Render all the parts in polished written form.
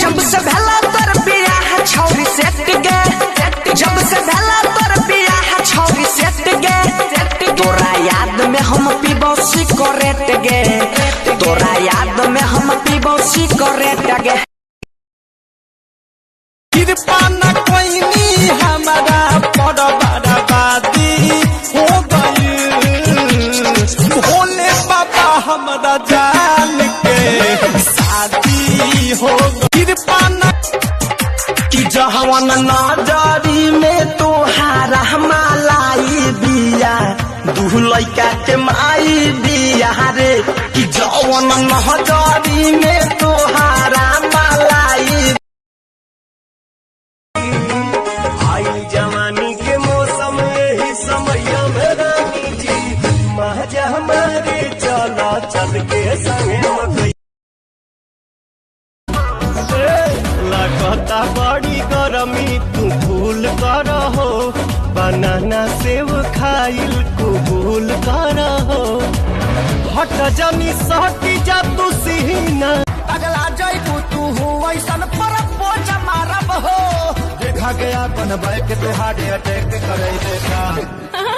जब से भला तर बियाह छौरी सेट गे, जब से भला तर बियाह छौरी सेट गे, तोरा याद में हम पीबो सिगरेट गे, तोरा याद में हम पीबो सिगरेट गे। कृपा न कोई हमारा पर बर्बादी हो गई, भोले बाबा हमारा जान के शादी हो गई। कृपा न कि जहवन नजरी में तोहारा मलाई बिया, दू लैका के माई बिया रे, कि जवन नजरी में तोहारा मलाई। जवानी के मौसम यही समय में रानी जी, महाजा हमारे चला चल के संगे मकई। लगता बड़ी गरमी तू फूल कर हो, बनाना सेव खाइल कबूल कर हो। हट जनी सहटी जा तू सीना, अगला जैबू तू वैसन पर पोचा मारब हो। देखा गया बनबे के तोहारे अटैक करे देखा,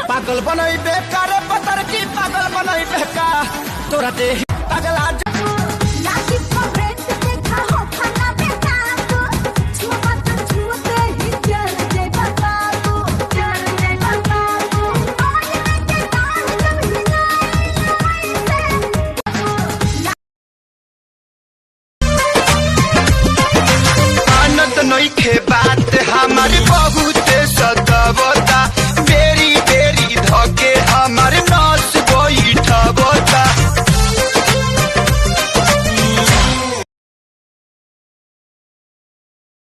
पागल बनई बेकार पतर की पागल बनई बेका, तोरा देह अगला आनंद नहीं खे